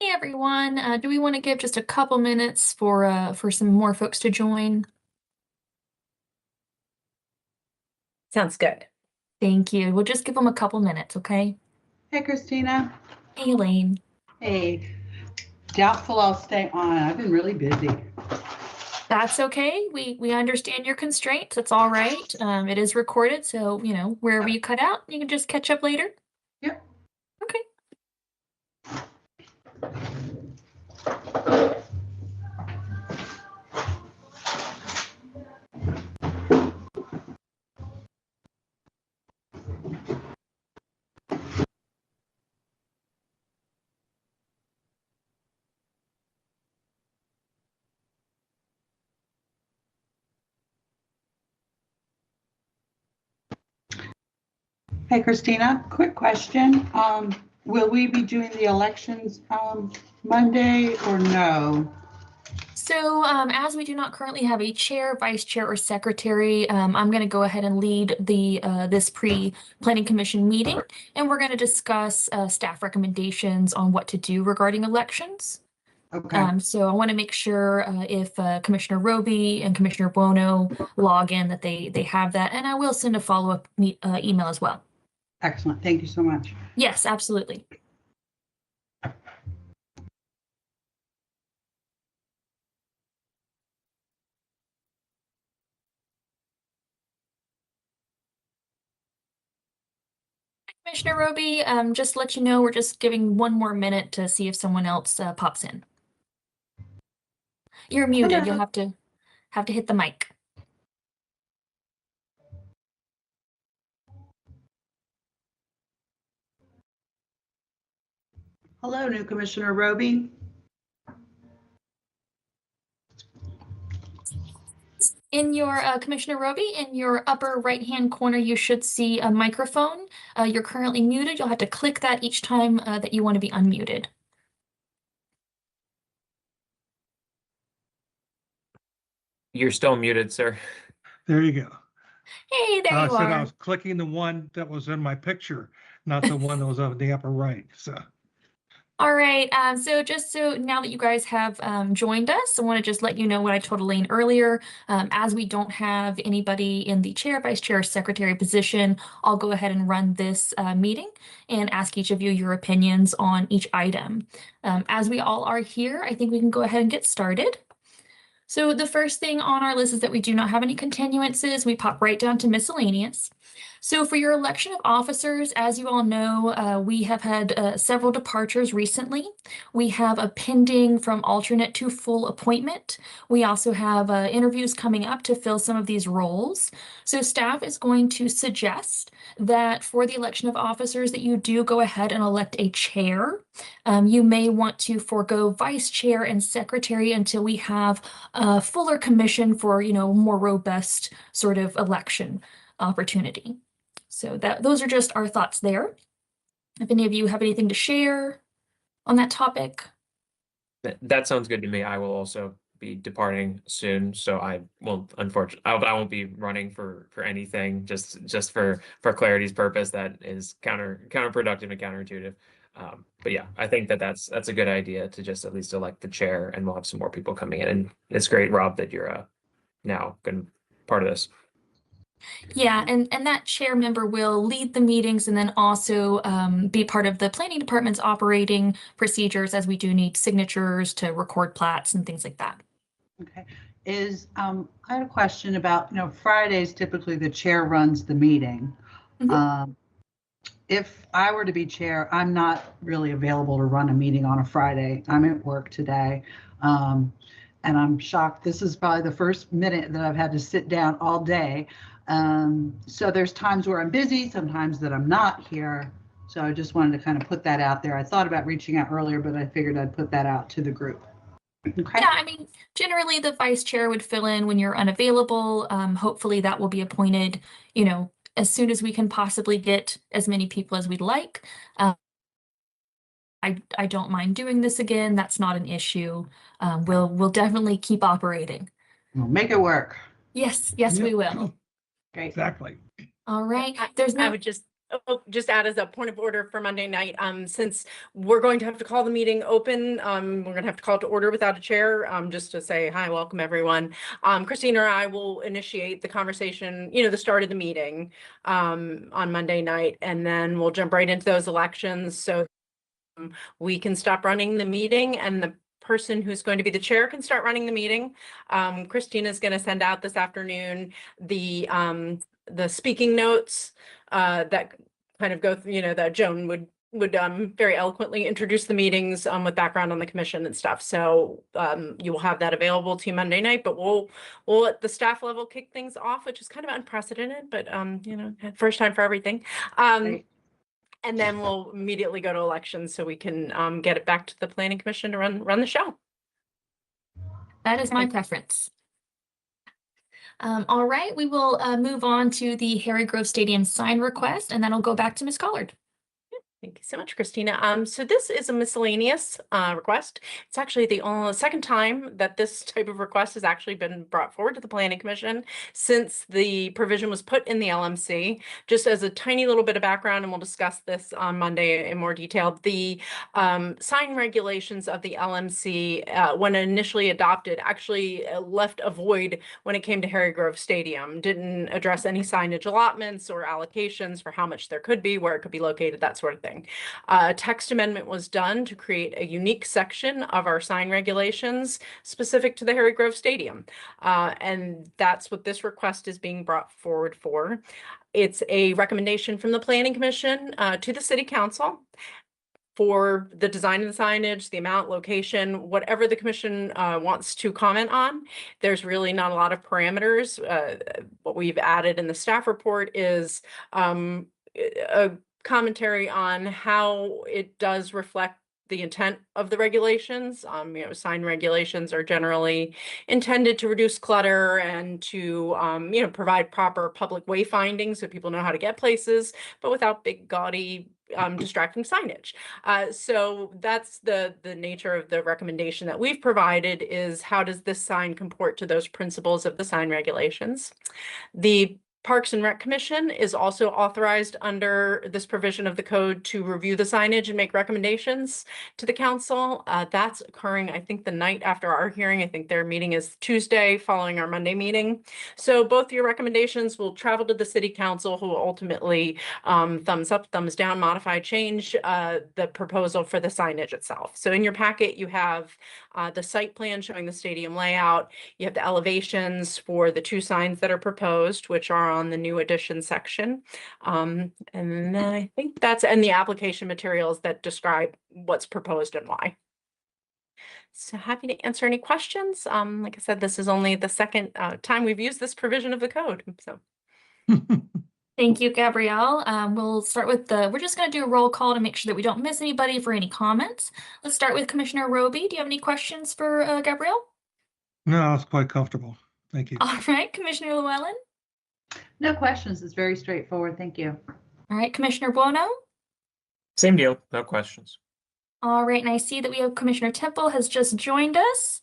Hey everyone, do we want to give just a couple minutes for some more folks to join? Sounds good. Thank you. We'll just give them a couple minutes, okay? Hey, Christina. Hey Elaine. Hey, doubtful I'll stay on. I've been really busy. That's okay. We understand your constraints. It's all right. It is recorded, so wherever you cut out, you can just catch up later. Yep. Okay. Hey, Christina, quick question. Will we be doing the elections Monday or no? So as we do not currently have a chair, vice chair, or secretary, I'm going to go ahead and lead this pre-planning commission meeting, and we're going to discuss staff recommendations on what to do regarding elections. Okay. So I want to make sure if Commissioner Roby and Commissioner Buono log in that they have that, and I will send a follow-up email as well. Excellent. Thank you so much. Yes, absolutely. Commissioner Roby, just to let you know, we're just giving one more minute to see if someone else pops in. You're muted. Hello. You'll have to hit the mic. Hello, new Commissioner Roby. In your Commissioner Roby, in your upper right-hand corner, you should see a microphone. You're currently muted. You'll have to click that each time that you want to be unmuted. You're still muted, sir. There you go. Hey, there I you said are. I was clicking the one that was in my picture, not the one that was up in the upper right. So All right, so just so now that you guys have joined us, I want to just let you know what I told Elaine earlier. As we don't have anybody in the chair, vice chair, or secretary position, I'll go ahead and run this meeting and ask each of you your opinions on each item. As we all are here, I think we can go ahead and get started. So the first thing on our list is that we do not have any continuances. We pop right down to miscellaneous. So for your election of officers, as you all know, we have had several departures recently. We have a pending from alternate to full appointment. We also have interviews coming up to fill some of these roles. So staff is going to suggest that for the election of officers that you do go ahead and elect a chair. You may want to forego vice chair and secretary until we have a fuller commission for, more robust sort of election opportunity. So those are just our thoughts there. If any of you have anything to share on that topic. That sounds good to me. I will also be departing soon, so I won't, unfortunately, I won't be running for anything. Just for clarity's purpose, that is counterproductive and counterintuitive. But yeah, I think that's a good idea to just at least elect the chair, and we'll have some more people coming in. And it's great, Rob, that you're now going to part of this. Yeah, and that chair member will lead the meetings and then also be part of the planning department's operating procedures, as we do need signatures to record plats and things like that. Okay. I had a question about, Fridays, typically the chair runs the meeting. Mhm. If I were to be chair, I'm not really available to run a meeting on a Friday. I'm at work today. And I'm shocked. This is probably the first minute that I've had to sit down all day. So there's times where I'm busy, sometimes that I'm not here. So I just wanted to kind of put that out there. I thought about reaching out earlier, but I figured I'd put that out to the group. Okay. Yeah, I mean, generally the vice chair would fill in when you're unavailable. Hopefully that will be appointed, as soon as we can possibly get as many people as we'd like. I don't mind doing this again. That's not an issue. We'll definitely keep operating. We'll make it work. Yes, Yep. we will. Great. Exactly. All right. I There's no. would just just add as a point of order for Monday night, since we're going to have to call the meeting open, we're gonna have to call it to order without a chair, just to say, hi, welcome everyone. Christina or I will initiate the conversation, the start of the meeting, on Monday night, and then we'll jump right into those elections. So we can stop running the meeting and the person who's going to be the chair can start running the meeting. Christina's going to send out this afternoon the speaking notes that kind of go through, that Joan would very eloquently introduce the meetings with background on the commission and stuff. So you will have that available to you Monday night, but we'll at the staff level kick things off, which is kind of unprecedented, but first time for everything. Right. And then we'll immediately go to elections so we can get it back to the planning commission to run the show. That is my preference. All right, we will move on to the Harry Grove Stadium sign request, and then I'll go back to Ms. Collard. Thank you so much, Christina. So this is a miscellaneous request. It's actually the only second time that this type of request has actually been brought forward to the Planning Commission since the provision was put in the LMC. Just as a tiny little bit of background, and we'll discuss this on Monday in more detail, the sign regulations of the LMC, when initially adopted, actually left a void when it came to Harry Grove Stadium. Didn't address any signage allotments or allocations for how much there could be, where it could be located, that sort of thing. A text amendment was done to create a unique section of our sign regulations specific to the Harry Grove Stadium. And that's what this request is being brought forward for. It's a recommendation from the Planning Commission to the City Council for the design of the signage, the amount, location, whatever the commission wants to comment on. There's really not a lot of parameters. What we've added in the staff report is a commentary on how it does reflect the intent of the regulations. Sign regulations are generally intended to reduce clutter and to, provide proper public wayfinding so people know how to get places, but without big gaudy distracting signage. So that's the nature of the recommendation that we've provided, is how does this sign comport to those principles of the sign regulations? The Parks and Rec Commission is also authorized under this provision of the code to review the signage and make recommendations to the council. That's occurring, I think, the night after our hearing. I think their meeting is Tuesday following our Monday meeting. So both your recommendations will travel to the City Council, who will ultimately thumbs up, thumbs down, modify, change the proposal for the signage itself. So in your packet, you have the site plan showing the stadium layout. You have the elevations for the two signs that are proposed, which are on the new addition section. And then I think and the application materials that describe what's proposed and why. So happy to answer any questions. Like I said, this is only the second time we've used this provision of the code. So. Thank you, Gabrielle. We'll start with we're just going to do a roll call to make sure that we don't miss anybody for any comments. Let's start with Commissioner Roby. Do you have any questions for Gabrielle? No, it's quite comfortable. Thank you. All right, Commissioner Llewellyn. No questions. It's very straightforward. Thank you. All right, Commissioner Buono. Same deal, no questions. All right, and I see that we have Commissioner Temple has just joined us.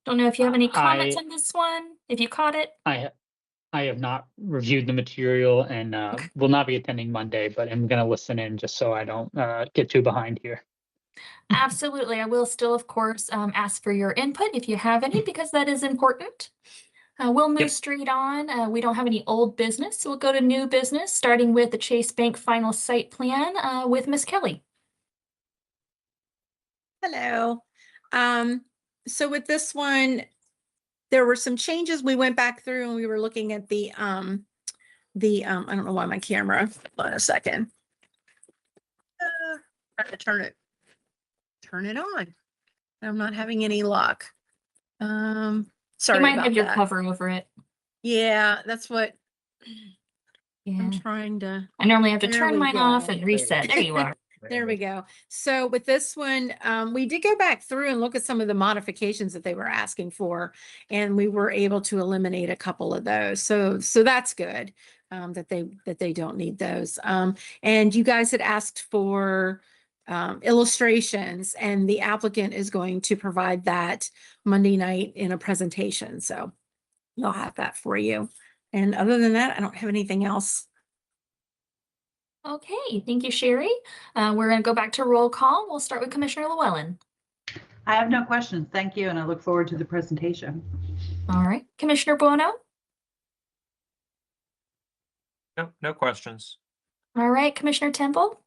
Don't know if you have any comments on this one, if you caught it. I have not reviewed the material and will not be attending Monday, but I'm going to listen in just so I don't get too behind here. Absolutely. I will still, of course, ask for your input if you have any, because that is important. We'll move straight on. We don't have any old business, so we'll go to new business, starting with the Chase Bank final site plan with Ms. Kelly. Hello. So with this one, there were some changes. We went back through and we were looking at the I don't know why my camera, hold on a second. Trying to turn it on. I'm not having any luck. Sorry You might about have your that. cover over it. Yeah, that's what Yeah. I'm trying to. I normally have to There turn we mine off go. and reset. There you are. There we go. So with this one, we did go back through and look at some of the modifications that they were asking for, and we were able to eliminate a couple of those. So that's good, that they don't need those. And you guys had asked for illustrations, and the applicant is going to provide that Monday night in a presentation. So you'll have that for you. And other than that, I don't have anything else. Okay, thank you, Sherry. We're going to go back to roll call. We'll start with Commissioner Llewellyn. I have no questions. Thank you, and I look forward to the presentation. All right, Commissioner Buono. No, no questions. All right, Commissioner Temple.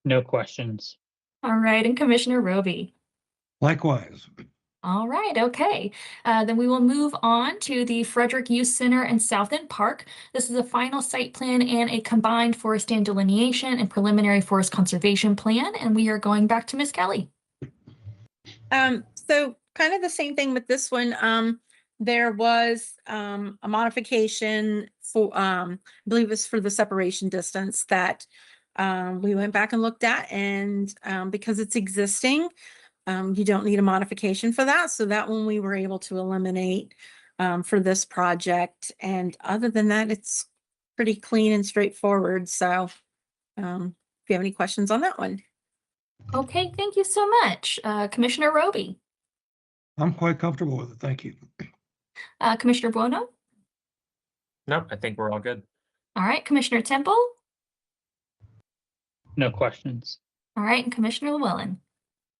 No questions. All right, and Commissioner Roby. Likewise. All right, okay. Then we will move on to the Frederick Youth Center and South End Park. This is a final site plan and a combined forest stand delineation and preliminary forest conservation plan. And we are going back to Ms. Kelly. So kind of the same thing with this one. There was a modification for I believe it's for the separation distance that we went back and looked at, and because it's existing, you don't need a modification for that. So that one we were able to eliminate for this project. And other than that, it's pretty clean and straightforward. So if you have any questions on that one. Okay, thank you so much. Commissioner Roby. I'm quite comfortable with it. Thank you. Commissioner Buono. No, I think we're all good. All right, Commissioner Temple. No questions. All right, and Commissioner Llewellyn.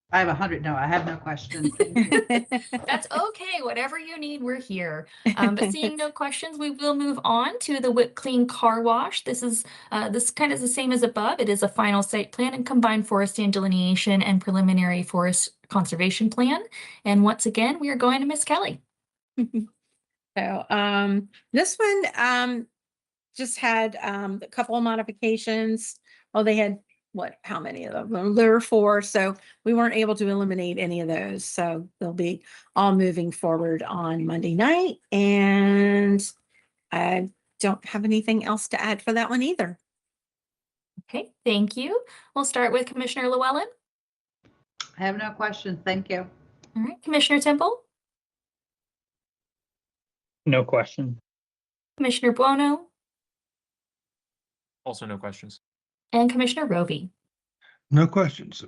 I have no questions. Thank you. That's okay. Whatever you need, we're here. But seeing no questions, we will move on to the Whip Clean Car Wash. This is this kind of the same as above. It is a final site plan and combined forest stand delineation and preliminary forest conservation plan. And once again, we are going to Miss Kelly. So this one just had a couple of modifications. Well, they had how many of them? There were 4, so we weren't able to eliminate any of those. So they'll be all moving forward on Monday night. And I don't have anything else to add for that one either. Okay, thank you. We'll start with Commissioner Llewellyn. I have no questions. Thank you. All right, Commissioner Temple, No question. Commissioner Buono, Also no questions. and Commissioner Roby. No questions.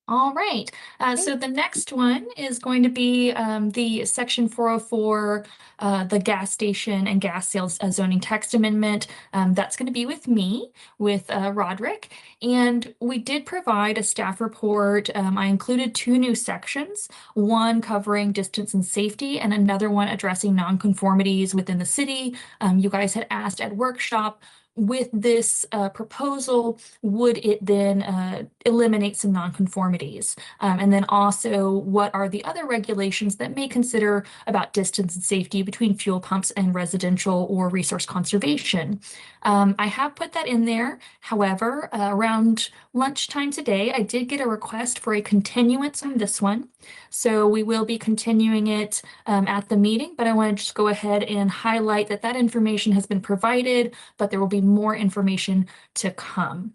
All right, so the next one is going to be the Section 404, the gas station and gas sales zoning text amendment. That's going to be with me, with Roderick. And we did provide a staff report. I included 2 new sections, one covering distance and safety and another one addressing nonconformities within the city. You guys had asked at workshop, with this proposal, would it then eliminate some nonconformities? And then also, what are the other regulations that may consider about distance and safety between fuel pumps and residential or resource conservation? I have put that in there. However, around lunchtime today, I did get a request for a continuance on this one. So we will be continuing it at the meeting, but I want to just go ahead and highlight that that information has been provided, but there will be more information to come.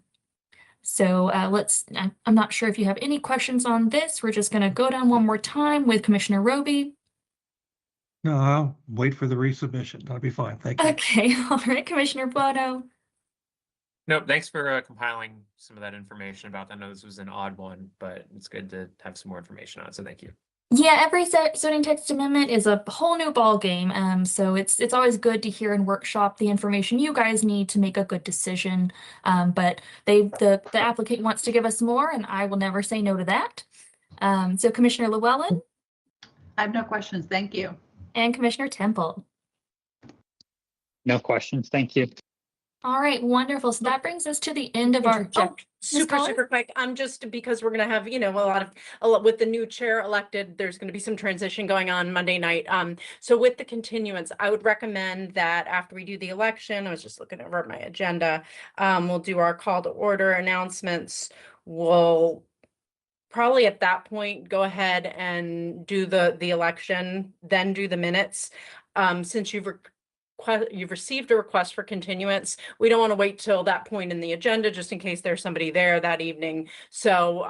So I'm not sure if you have any questions on this. We're just going to go down one more time with Commissioner Roby. No, I'll wait for the resubmission. That'll be fine. Thank you. Okay, all right, Commissioner Buono. No, thanks for compiling some of that information about that. I know this was an odd one, but it's good to have some more information on it. So thank you. Yeah, every zoning text amendment is a whole new ball game. So it's always good to hear in workshop the information you guys need to make a good decision. But the applicant wants to give us more, and I will never say no to that. So Commissioner Llewellyn I have no questions. Thank you. and Commissioner Temple. No questions. Thank you. All right, wonderful. So that brings us to the end of our. Interject super Collins? super quick. Just because we're gonna have, a lot with the new chair elected, there's gonna be some transition going on Monday night. So with the continuance, I would recommend that after we do the election, I was just looking over my agenda, we'll do our call to order announcements. We'll probably at that point go ahead and do the election, then do the minutes. Since you've received a request for continuance, we don't want to wait till that point in the agenda, just in case there's somebody there that evening. So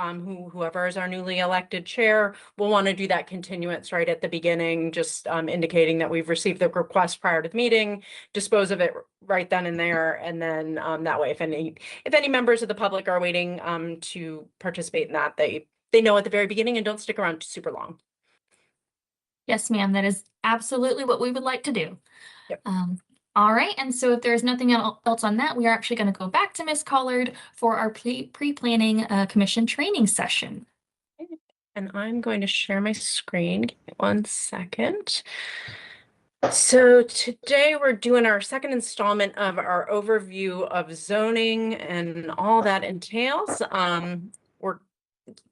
whoever is our newly elected chair will want to do that continuance right at the beginning, just indicating that we've received the request prior to the meeting, dispose of it right then and there. And then that way, if any members of the public are waiting to participate in that, they know at the very beginning and don't stick around super long. Yes, ma'am, that is absolutely what we would like to do. Yep. All right, and so if there's nothing else on that, we are actually going to go back to Ms. Collard for our pre-planning commission training session. And I'm going to share my screen. Give me 1 second. So today we're doing our second installment of our overview of zoning and all that entails.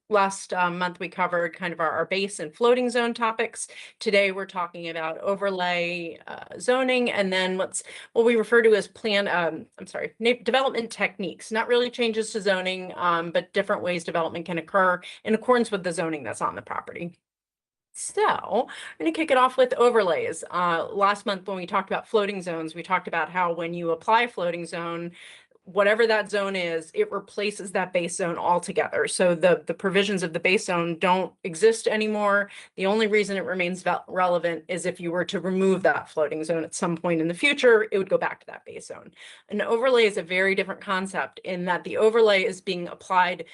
Last month we covered kind of our base and floating zone topics. Today we're talking about overlay zoning, and then what we refer to as development techniques. Not really changes to zoning, but different ways development can occur in accordance with the zoning that's on the property. So I'm going to kick it off with overlays. Last month when we talked about floating zones, we talked about how when you apply floating zone, whatever that zone is, it replaces that base zone altogether. So the provisions of the base zone don't exist anymore. The only reason it remains relevant is if you were to remove that floating zone at some point in the future, it would go back to that base zone. An overlay is a very different concept in that the overlay is being applied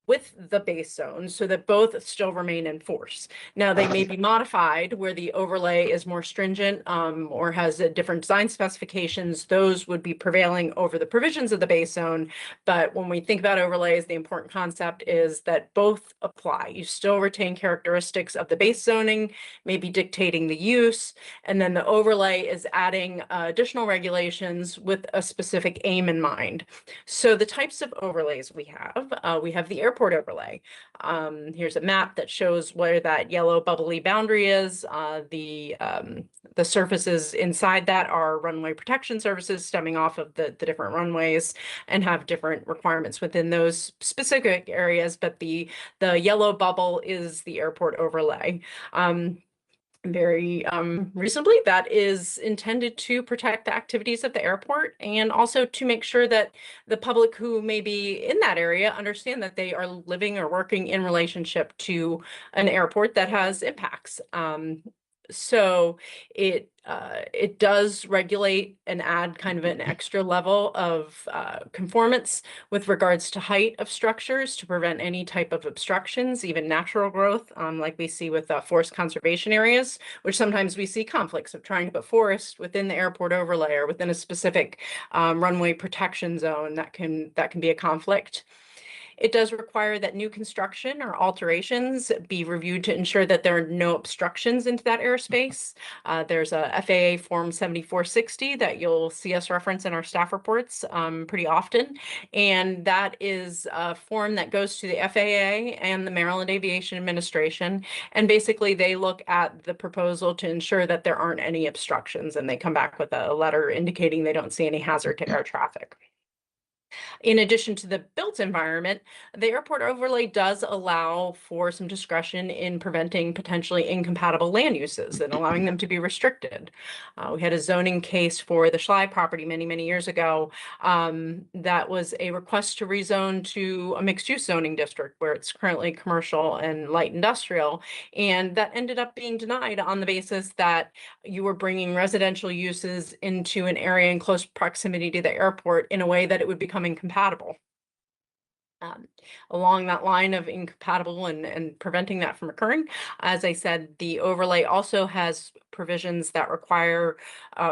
with the base zone so that both still remain in force. Now they may be modified where the overlay is more stringent or has a different design specifications. Those would be prevailing over the provisions of the base zone. But when we think about overlays, the important concept is that both apply. You still retain characteristics of the base zoning, maybe dictating the use, and then the overlay is adding additional regulations with a specific aim in mind. So the types of overlays we have the airport overlay. Here's a map that shows where that yellow bubbly boundary is. The surfaces inside that are runway protection surfaces stemming off of the different runways and have different requirements within those specific areas, but the yellow bubble is the airport overlay. Very reasonably, that is intended to protect the activities of the airport and also to make sure that the public who may be in that area understand that they are living or working in relationship to an airport that has impacts. So it does regulate and add kind of an extra level of conformance with regards to height of structures to prevent any type of obstructions, even natural growth, like we see with forest conservation areas, which sometimes we see conflicts of trying to put forest within the airport overlay or within a specific runway protection zone. That can be a conflict. It does require that new construction or alterations be reviewed to ensure that there are no obstructions into that airspace. There's a FAA Form 7460 that you'll see us reference in our staff reports pretty often. And that is a form that goes to the FAA and the Maryland Aviation Administration. And basically they look at the proposal to ensure that there aren't any obstructions, and they come back with a letter indicating they don't see any hazard to air traffic. In addition to the built environment, the airport overlay does allow for some discretion in preventing potentially incompatible land uses and allowing them to be restricted. We had a zoning case for the Schley property many years ago that was a request to rezone to a mixed-use zoning district where it's currently commercial and light industrial, and that ended up being denied on the basis that you were bringing residential uses into an area in close proximity to the airport in a way that it would become incompatible. Along that line of incompatible and preventing that from occurring, as I said, the overlay also has provisions that require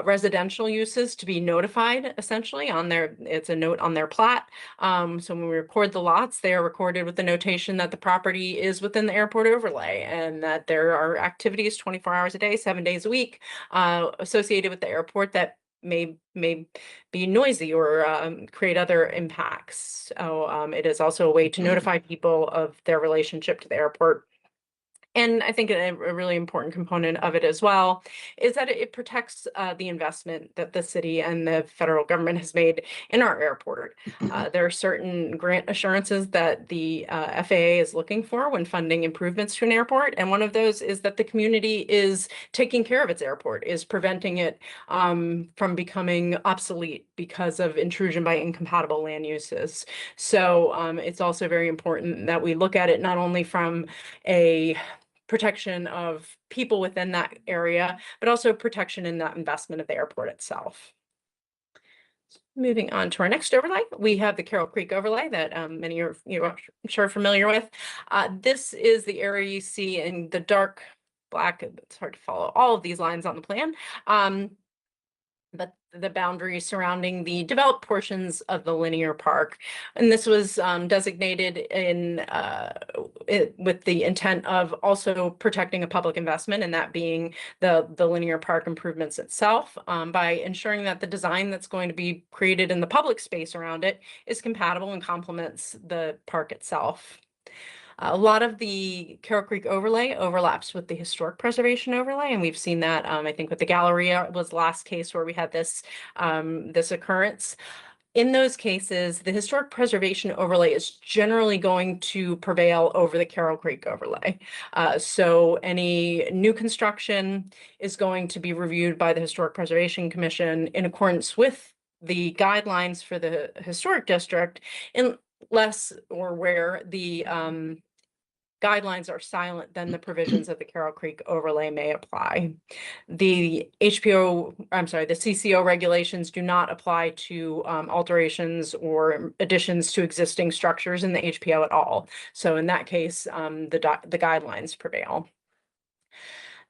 residential uses to be notified essentially on their, it's a note on their plat. So when we record the lots, they are recorded with the notation that the property is within the airport overlay and that there are activities 24 hours a day, 7 days a week associated with the airport that may be noisy or create other impacts. So it is also a way to notify people of their relationship to the airport. And I think a really important component of it as well is that it protects the investment that the city and the federal government has made in our airport. There are certain grant assurances that the FAA is looking for when funding improvements to an airport. And one of those is that the community is taking care of its airport, is preventing it from becoming obsolete because of intrusion by incompatible land uses. So it's also very important that we look at it not only from a protection of people within that area, but also protection in that investment of the airport itself. Moving on to our next overlay, we have the Carroll Creek overlay that many of you are sure familiar with. This is the area you see in the dark black. It's hard to follow all of these lines on the plan. But the boundaries surrounding the developed portions of the linear park. And this was designated with the intent of also protecting a public investment, and that being the linear park improvements itself, by ensuring that the design that's going to be created in the public space around it is compatible and complements the park itself. A lot of the Carroll Creek overlay overlaps with the historic preservation overlay, and we've seen that, I think with the Galleria was the last case where we had this occurrence. In those cases, the historic preservation overlay is generally going to prevail over the Carroll Creek overlay. So any new construction is going to be reviewed by the Historic Preservation Commission in accordance with the guidelines for the historic district, unless or where the guidelines are silent, then the provisions of the Carroll Creek overlay may apply. The CCO regulations do not apply to alterations or additions to existing structures in the HPO at all. So in that case, the guidelines prevail.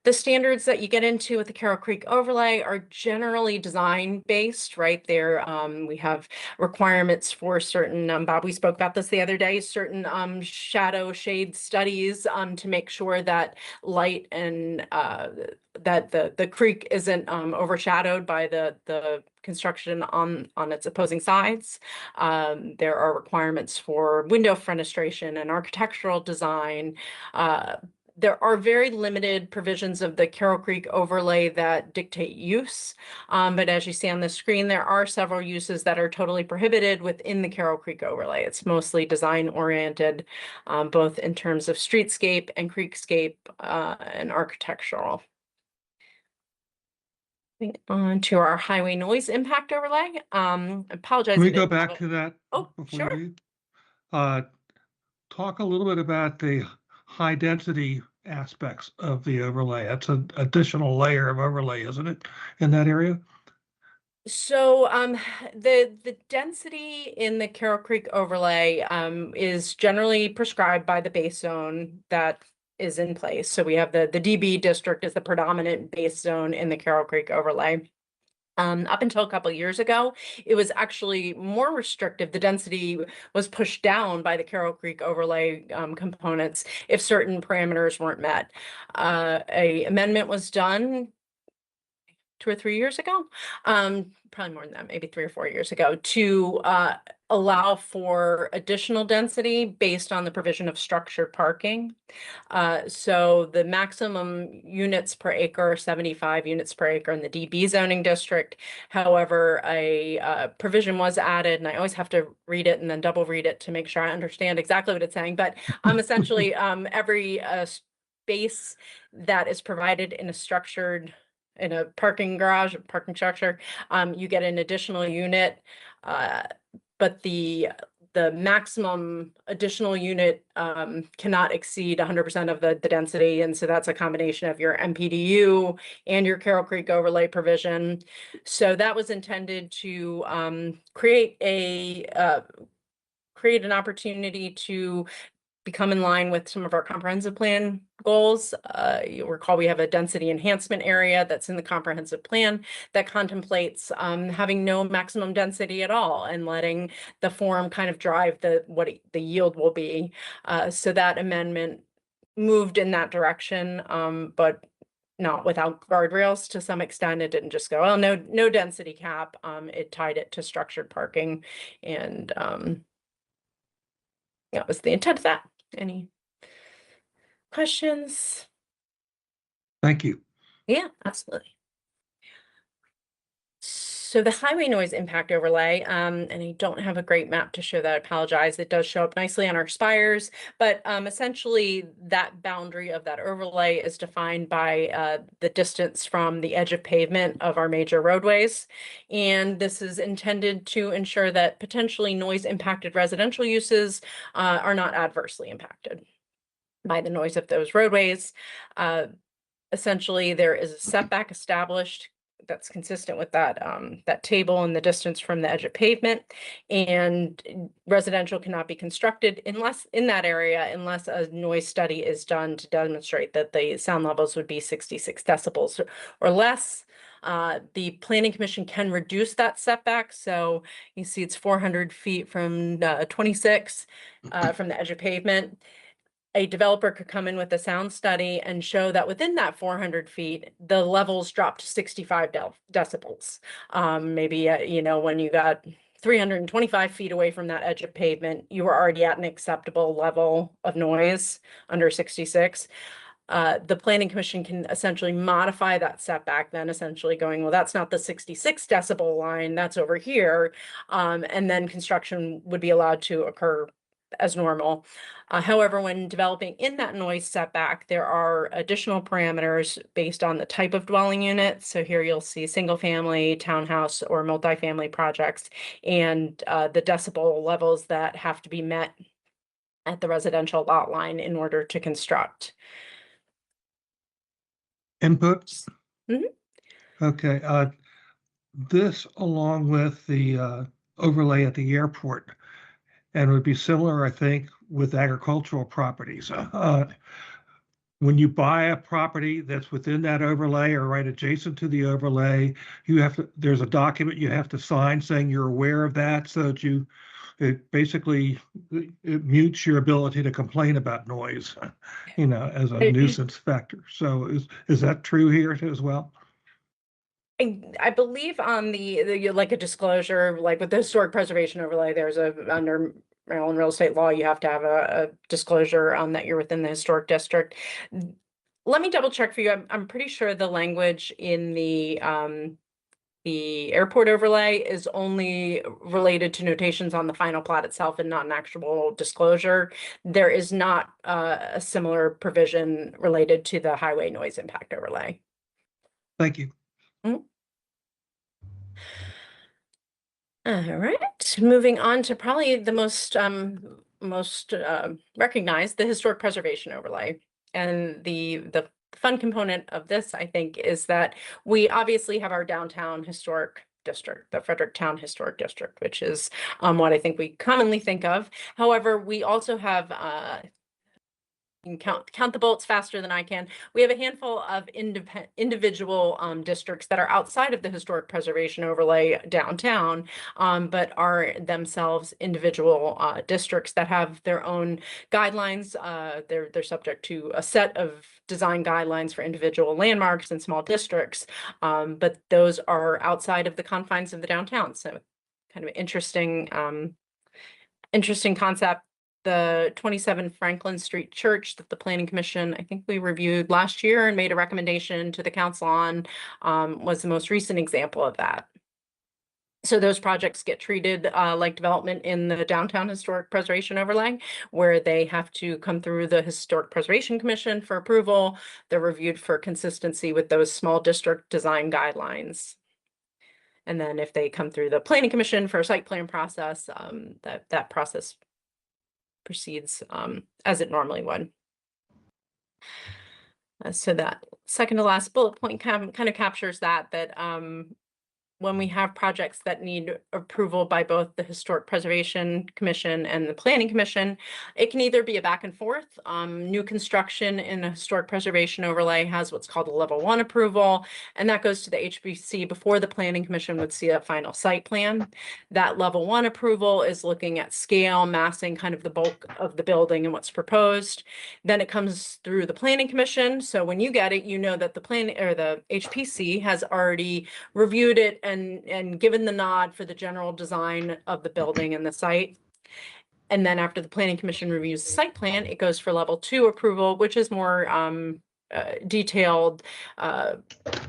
The standards that you get into with the Carroll Creek overlay are generally design based, right? There, we have requirements for certain, Bob, we spoke about this the other day, certain shadow shade studies to make sure that light and that the creek isn't overshadowed by the construction on its opposing sides. There are requirements for window fenestration and architectural design. There are very limited provisions of the Carroll Creek overlay that dictate use. But as you see on the screen, there are several uses that are totally prohibited within the Carroll Creek overlay. It's mostly design oriented, both in terms of streetscape and creekscape and architectural. On to our highway noise impact overlay. Apologize. Can we I go didn't have back it. to that? Oh, before sure. you leave? Talk a little bit about the high density aspects of the overlay. That's an additional layer of overlay, isn't it, in that area? So the density in the Carroll Creek overlay is generally prescribed by the base zone that is in place. So we have the DB district is the predominant base zone in the Carroll Creek overlay. Up until a couple of years ago, it was actually more restrictive. The density was pushed down by the Carroll Creek overlay components if certain parameters weren't met. A amendment was done 2 or 3 years ago, probably more than that, maybe 3 or 4 years ago, to allow for additional density based on the provision of structured parking. So the maximum units per acre are 75 units per acre in the DB zoning district. However, a provision was added, and I always have to read it and then double read it to make sure I understand exactly what it's saying. But essentially, every space that is provided in a parking garage, parking structure, you get an additional unit, but the maximum additional unit cannot exceed 100% of the density, and so that's a combination of your MPDU and your Carroll Creek overlay provision. So that was intended to create an opportunity to become in line with some of our comprehensive plan goals. You'll recall we have a density enhancement area that's in the comprehensive plan that contemplates having no maximum density at all and letting the form kind of drive what the yield will be. So that amendment moved in that direction, but not without guardrails to some extent. It didn't just go, oh, no density cap. It tied it to structured parking, and that was the intent of that. Any questions? Thank you. Yeah, absolutely. So the highway noise impact overlay, and I don't have a great map to show that, I apologize. It does show up nicely on our spires, but essentially that boundary of that overlay is defined by the distance from the edge of pavement of our major roadways. And this is intended to ensure that potentially noise impacted residential uses are not adversely impacted by the noise of those roadways. Essentially, there is a setback established that's consistent with that, that table and the distance from the edge of pavement. And residential cannot be constructed unless, in that area, unless a noise study is done to demonstrate that the sound levels would be 66 decibels or less. The planning commission can reduce that setback. So you see it's 400 feet from 26 from the edge of pavement. A developer could come in with a sound study and show that within that 400 feet, the levels dropped to 65 decibels. Maybe, you know, when you got 325 feet away from that edge of pavement, you were already at an acceptable level of noise under 66. The planning commission can essentially modify that setback, then essentially going, well, that's not the 66 decibel line, that's over here. And then construction would be allowed to occur as normal. However, when developing in that noise setback, there are additional parameters based on the type of dwelling unit. So here you'll see single family, townhouse, or multifamily projects, and the decibel levels that have to be met at the residential lot line in order to construct. Inputs? Mhm. Okay, this along with the overlay at the airport, and would be similar, I think, with agricultural properties. When you buy a property that's within that overlay or right adjacent to the overlay, you have to, there's a document you have to sign saying you're aware of that, so that it basically, it mutes your ability to complain about noise, you know, as a nuisance factor. So is that true here as well? I believe on the like a disclosure, like with the historic preservation overlay, there's under Maryland real estate law, you have to have a disclosure that you're within the historic district. Let me double check for you. I'm pretty sure the language in the airport overlay is only related to notations on the final plat itself and not an actual disclosure. There is not a similar provision related to the highway noise impact overlay. Thank you. All right, moving on to probably the most recognized, the historic preservation overlay. And the fun component of this, I think, is that we obviously have our downtown historic district, the Fredericktown Historic District, which is what I think we commonly think of. However, we also have you can count the bullets faster than I can. We have a handful of individual districts that are outside of the historic preservation overlay downtown, but are themselves individual districts that have their own guidelines. They're subject to a set of design guidelines for individual landmarks and small districts, but those are outside of the confines of the downtown. So kind of interesting concept. The 27 Franklin Street Church that the Planning Commission, I think we reviewed last year and made a recommendation to the council on, was the most recent example of that. So those projects get treated like development in the downtown historic preservation overlay, where they have to come through the Historic Preservation Commission for approval. They're reviewed for consistency with those small district design guidelines. And then if they come through the Planning Commission for a site plan process, that process proceeds as it normally would. So that second to last bullet point kind of captures that when we have projects that need approval by both the Historic Preservation Commission and the Planning Commission, it can either be a back and forth. New construction in a historic preservation overlay has what's called a level 1 approval, and that goes to the HPC before the Planning Commission would see a final site plan. That level 1 approval is looking at scale, massing, kind of the bulk of the building and what's proposed. Then it comes through the Planning Commission. So when you get it, you know that the the HPC has already reviewed it and given the nod for the general design of the building and the site. And then after the Planning Commission reviews the site plan, it goes for level 2 approval, which is more detailed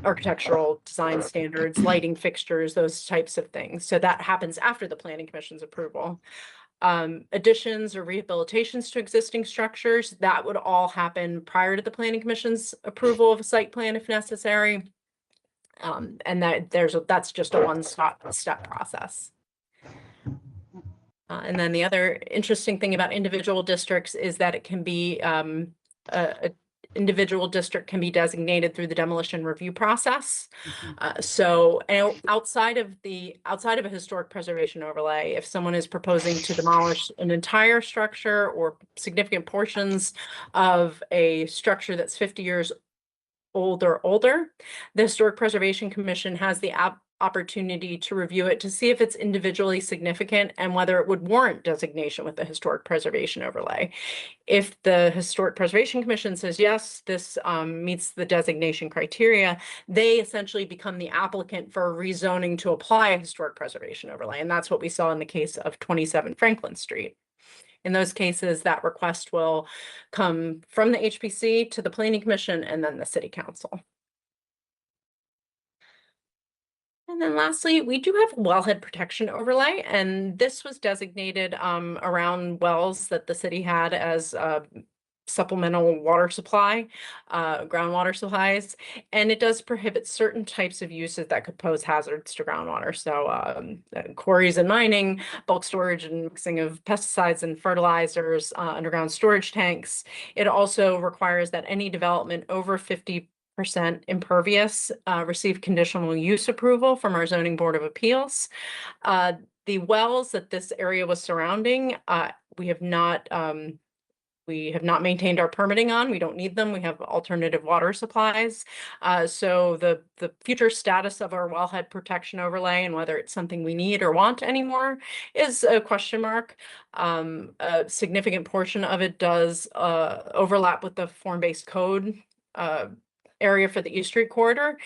architectural design standards, lighting fixtures, those types of things. So that happens after the Planning Commission's approval. Additions or rehabilitations to existing structures, that would all happen prior to the Planning Commission's approval of a site plan if necessary. And that's just a one-step process. And then the other interesting thing about individual districts is that it can be individual district can be designated through the demolition review process. Mhm. So outside of a historic preservation overlay, if someone is proposing to demolish an entire structure or significant portions of a structure that's 50 years old or older, the Historic Preservation Commission has the opportunity to review it to see if it's individually significant and whether it would warrant designation with the historic preservation overlay. If the Historic Preservation Commission says, yes, this meets the designation criteria, they essentially become the applicant for rezoning to apply a historic preservation overlay. And that's what we saw in the case of 27 Franklin Street. In those cases, that request will come from the HPC to the Planning Commission and then the City Council. And then lastly, we do have a wellhead protection overlay, and this was designated around wells that the city had as supplemental water supply, groundwater supplies, and it does prohibit certain types of uses that could pose hazards to groundwater. So quarries and mining, bulk storage and mixing of pesticides and fertilizers, underground storage tanks. It also requires that any development over 50% impervious receive conditional use approval from our Zoning Board of Appeals. The wells that this area was surrounding, we have not maintained our permitting on. We don't need them. We have alternative water supplies. So the future status of our wellhead protection overlay and whether it's something we need or want anymore is a question mark. A significant portion of it does overlap with the form-based code area for the East Street corridor.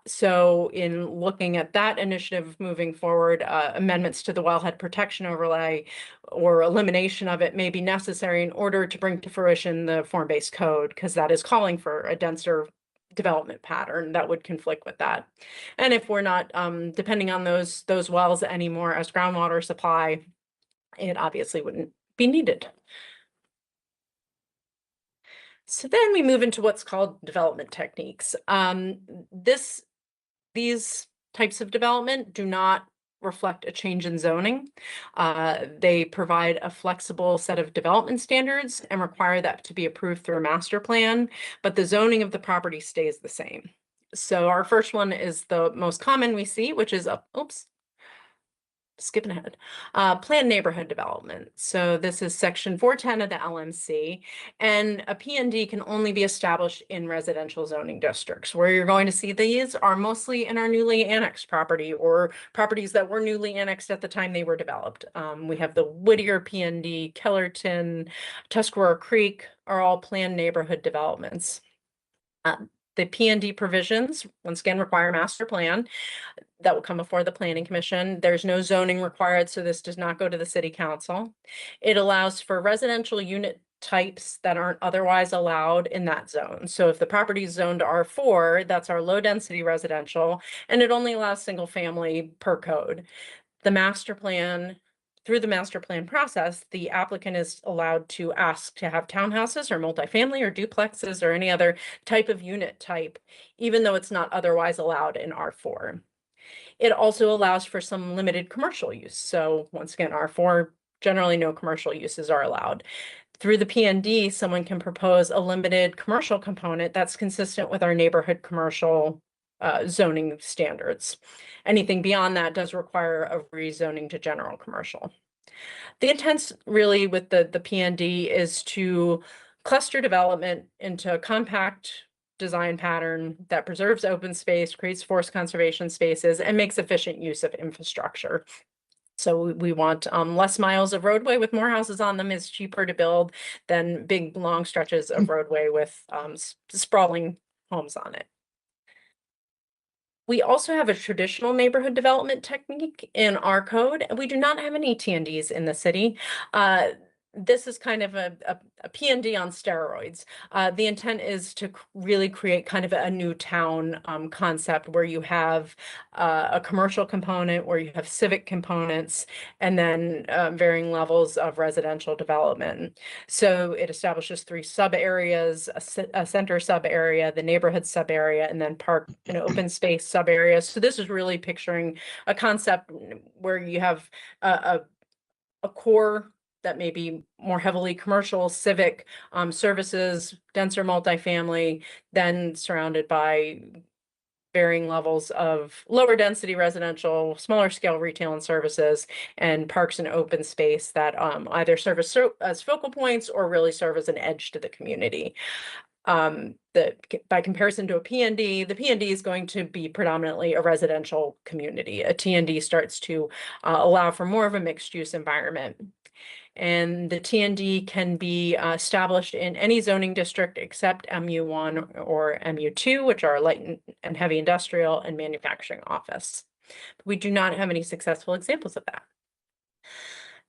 So in looking at that initiative moving forward, amendments to the wellhead protection overlay or elimination of it may be necessary in order to bring to fruition the form-based code, because that is calling for a denser development pattern that would conflict with that. And if we're not depending on those wells anymore as groundwater supply, it obviously wouldn't be needed. So then we move into what's called development techniques. These types of development do not reflect a change in zoning. They provide a flexible set of development standards and require that to be approved through a master plan, but the zoning of the property stays the same. So our first one is the most common we see, which is skipping ahead, planned neighborhood development. So this is section 410 of the LMC, and a PND can only be established in residential zoning districts. Where you're going to see these are mostly in our newly annexed property or properties that were newly annexed at the time they were developed. We have the Whittier PND, Kellerton, Tuscarora Creek are all planned neighborhood developments. The PND provisions, once again, require a master plan that will come before the Planning Commission. There's no zoning required, so this does not go to the City Council. It allows for residential unit types that aren't otherwise allowed in that zone. So if the property is zoned R4, that's our low density residential, and it only allows single family per code. The master plan, through the master plan process, the applicant is allowed to ask to have townhouses or multifamily or duplexes or any other type of unit type, even though it's not otherwise allowed in R4. It also allows for some limited commercial use. So once again, R4, generally no commercial uses are allowed. Through the PND, someone can propose a limited commercial component that's consistent with our neighborhood commercial zoning standards. Anything beyond that does require a rezoning to general commercial. The intent really with the PND is to cluster development into a compact design pattern that preserves open space, creates forest conservation spaces, and makes efficient use of infrastructure. So we want less miles of roadway with more houses on them is cheaper to build than big long stretches of roadway with sprawling homes on it. We also have a traditional neighborhood development technique in our code, and we do not have any TNDs in the city. This is kind of a PND on steroids. The intent is to really create kind of a new town concept where you have a commercial component, where you have civic components, and then varying levels of residential development. So it establishes 3 sub areas, a center sub area, the neighborhood sub area, and then park and open space sub areas. So this is really picturing a concept where you have a core that may be more heavily commercial, civic, services, denser multifamily, then surrounded by varying levels of lower density residential, smaller scale retail and services, and parks and open space that either serve as focal points or really serve as an edge to the community. By comparison to a PND, the PND is going to be predominantly a residential community. A TND starts to allow for more of a mixed use environment. And the TND can be established in any zoning district except MU1 or MU2, which are light and heavy industrial and manufacturing office. We do not have any successful examples of that.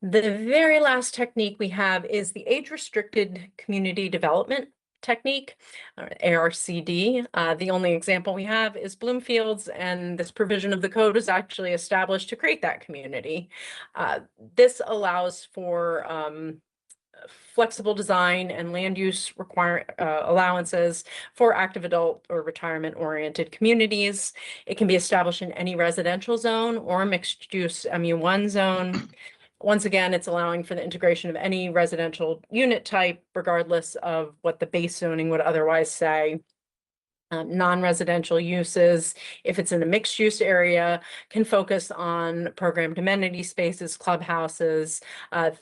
The very last technique we have is the age-restricted community development technique, or ARCD. The only example we have is Bloomfields, and this provision of the code was actually established to create that community. This allows for flexible design and land use allowances for active adult or retirement oriented communities. It can be established in any residential zone or mixed use MU1 zone. Once again, it's allowing for the integration of any residential unit type, regardless of what the base zoning would otherwise say. Non-residential uses, if it's in a mixed use area, can focus on programmed amenity spaces, clubhouses,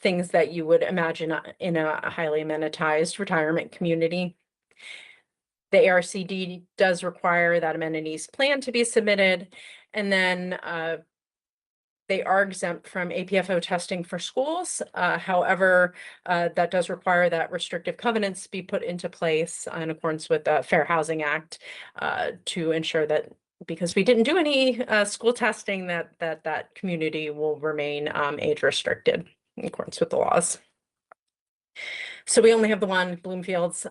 things that you would imagine in a highly amenitized retirement community. The ARCD does require that amenities plan to be submitted, and then they are exempt from APFO testing for schools. However, that does require that restrictive covenants be put into place in accordance with the Fair Housing Act to ensure that, because we didn't do any school testing, that community will remain age restricted in accordance with the laws. So we only have the one, Bloomfields.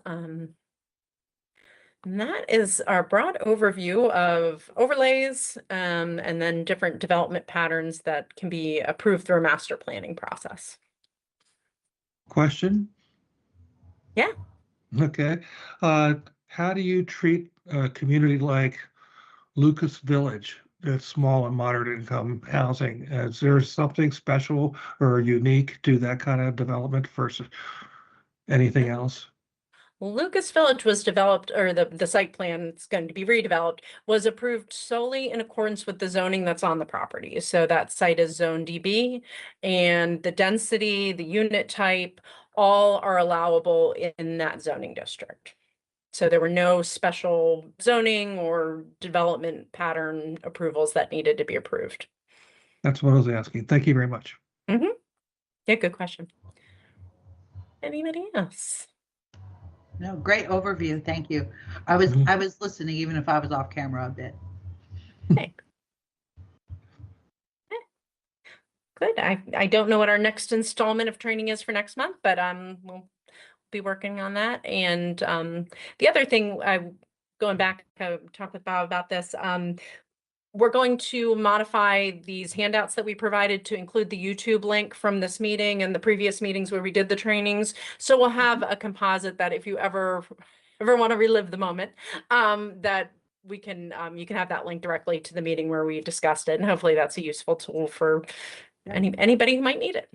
And that is our broad overview of overlays and then different development patterns that can be approved through a master planning process. Question? Yeah. Okay. How do you treat a community like Lucas Village, that's small and moderate income housing? Is there something special or unique to that kind of development versus anything else? Lucas Village was developed, or the site plan that's going to be redeveloped, was approved solely in accordance with the zoning that's on the property. So that site is Zone DB, and the density, the unit type, all are allowable in that zoning district. So there were no special zoning or development pattern approvals that needed to be approved. That's what I was asking. Thank you very much. Mm-hmm. Yeah, good question. Anybody else? No, great overview. Thank you. I was listening even if I was off camera a bit. Okay. Good. I don't know what our next installment of training is for next month, but we'll be working on that. And the other thing, going back to talk with Bob about this, we're going to modify these handouts that we provided to include the YouTube link from this meeting and the previous meetings where we did the trainings. So we'll have a composite that if you ever want to relive the moment, that we can, you can have that link directly to the meeting where we discussed it. And hopefully that's a useful tool for anybody who might need it.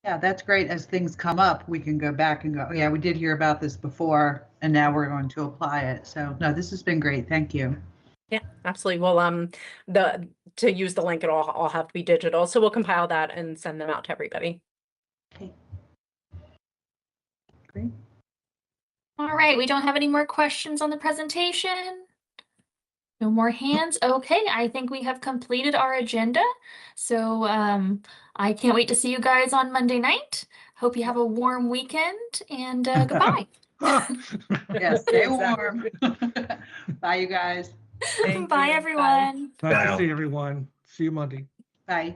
Yeah, that's great. As things come up, we can go back and go, yeah, we did hear about this before, and now we're going to apply it. So no, this has been great. Thank you. Yeah, absolutely. Well, to use the link, it'll all have to be digital. So we'll compile that and send them out to everybody. Okay. Great. All right, we don't have any more questions on the presentation. No more hands. Okay, I think we have completed our agenda. So I can't wait to see you guys on Monday night. Hope you have a warm weekend, and goodbye. Yes, stay warm. Bye, you guys. Thank Bye, you. everyone. Nice Bye. to see everyone. See you Monday. Bye.